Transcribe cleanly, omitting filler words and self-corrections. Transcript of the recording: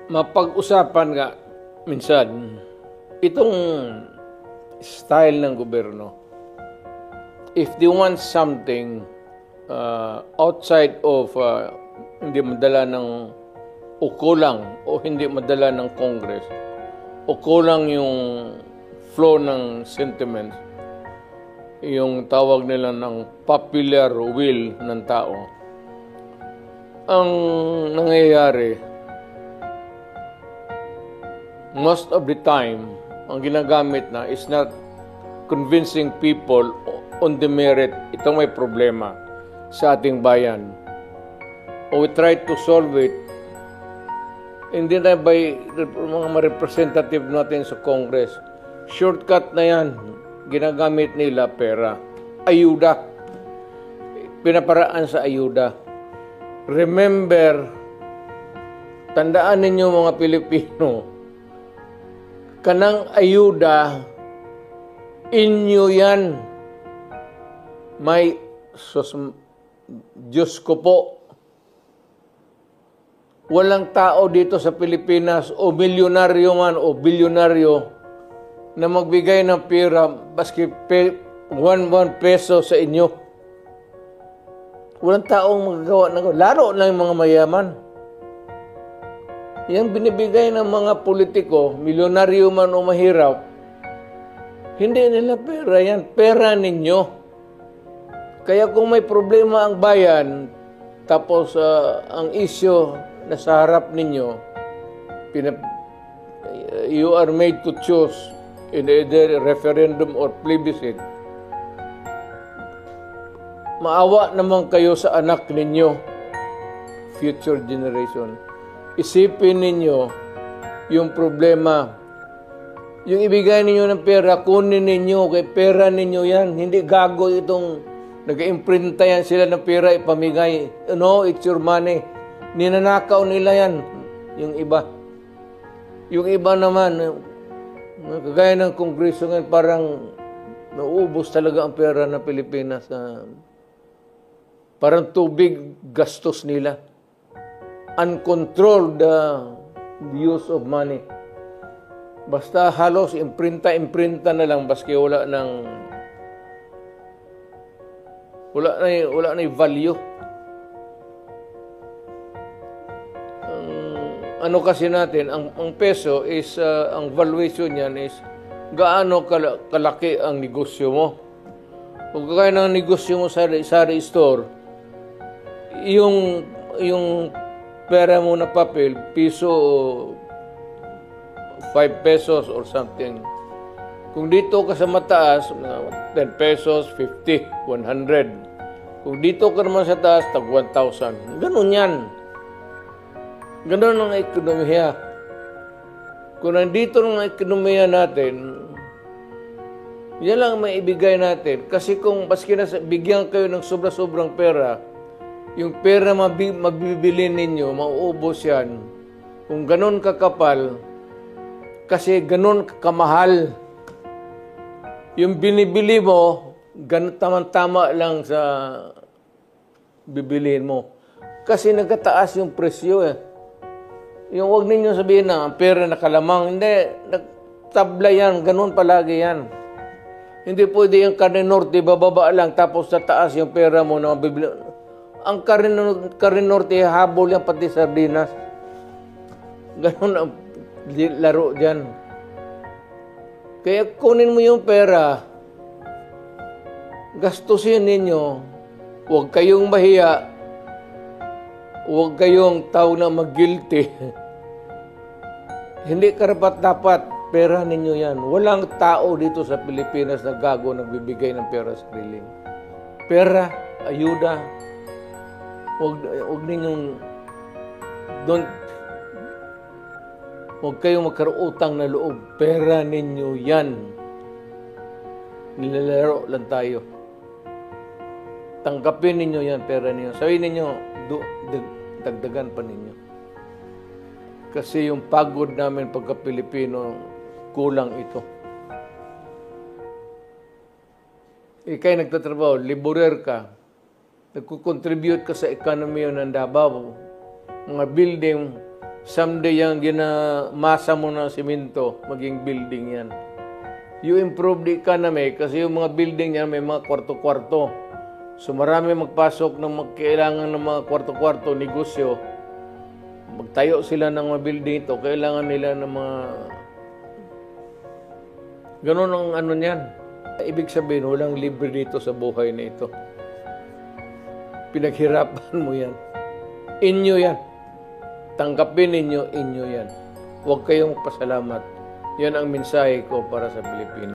mapag-usapan nga minsan itong style ng gobyerno. If they want something outside of hindi madala ng o kulang o hindi madala ng Congress o kulang yung flow ng sentiments, yung tawag nila ng popular will ng tao, ang nangyayari most of the time, ang ginagamit na is not convincing people on the merit. Ito may problema sa ating bayan. O we try to solve it, hindi na by mga representative natin sa Congress. Shortcut na yan. Ginagamit nila pera. Ayuda. Pinaparaan sa ayuda. Remember, tandaan ninyo mga Pilipino, kanang ayuda, inyo yan. May, Diyos ko po, walang tao dito sa Pilipinas o milyonaryo man o bilyonaryo na magbigay ng pera baski 1 peso sa inyo. Walang taong magagawa ng lalo na yung mga mayaman. Yang binibigay ng mga politiko, milyonaryo man o mahirap, hindi nila pera yan. Pera ninyo. Kaya kung may problema ang bayan, tapos ang issue na sa harap ninyo, you are made to choose in either referendum or plebiscite, maawa naman kayo sa anak ninyo, future generation. Isipin ninyo yung problema. Yung ibigay ninyo ng pera, kunin ninyo, kay pera ninyo yan. Hindi gago itong nag-imprinta yan sila ng pera, ipamigay. No, it's your money. Ninanakaw nila yan, yung iba. Yung iba naman, kagaya ng Kongreso ngayon, parang nauubos talaga ang pera ng Pilipinas. Parang tubig gastos nila. Uncontrolled use of money. Basta halos imprinta na lang, baski wala na value. Ano kasi natin, ang peso is, ang valuation niyan is, gaano kalaki ang negosyo mo. Kung kaya ng negosyo mo sa sari store, yung pera mo na papel, piso, 5 pesos or something. Kung dito ka sa mataas, 10 pesos, 50, 100. Kung dito ka naman sa taas, tag 1,000. Ganun yan. Ganun ang ekonomiya. Kung nandito ang ekonomiya natin, yan lang may ibigay natin. Kasi kung baski na bigyan kayo ng sobra-sobrang pera, yung pera mabibili ninyo, mauubos yan. Kung ganun kakapal, kasi ganun kamahal. Yung binibili mo, ganun tama lang sa bibilihin mo. Kasi nagkataas yung presyo eh. Yung huwag ninyo sabihin na ang pera nakalamang. Hindi, nagtabla yan. Ganun palagi yan. Hindi pwede yung Carne Norte, bababa lang, tapos sa taas yung pera mo na mabibili. Ang Carne Norte, habol yan pati sardinas. Ganun ang laro dyan. Kaya kunin mo yung pera, gastusin ninyo, huwag kayong mahiya, huwag kayong tawag na mag-guilty. Hindi karapat-dapat, pera ninyo yan. Walang tao dito sa Pilipinas na gago nagbibigay ng pera sa sariling. Pera, ayuda, huwag ninyong, huwag kayong magkaroutang na loob. Pera ninyo yan. Nilalaro lang tayo. Tanggapin ninyo yan, pera ninyo. Sabihin ninyo, dagdagan pa ninyo. Kasi yung pagod namin pagka-Pilipino, kulang ito. Ika'y nagtatrabaho, laborer ka, nagkukontribute ka sa economy ng Davao, mga building, someday yung ginamasa mo ng simento, maging building yan. You improve the economy kasi yung mga building yan may mga kwarto-kwarto. So marami magpasok ng kailangan ng mga kwarto-kwarto, negosyo. Magtayo sila ng mga building ito, kailangan nila ng mga... Ganun ang ano niyan. Ibig sabihin, walang libre dito sa buhay na ito. Pinaghirapan mo yan. Inyo yan. Tanggapin ninyo, inyo yan. Huwag kayong magpasalamat. Yan ang mensahe ko para sa Pilipinas.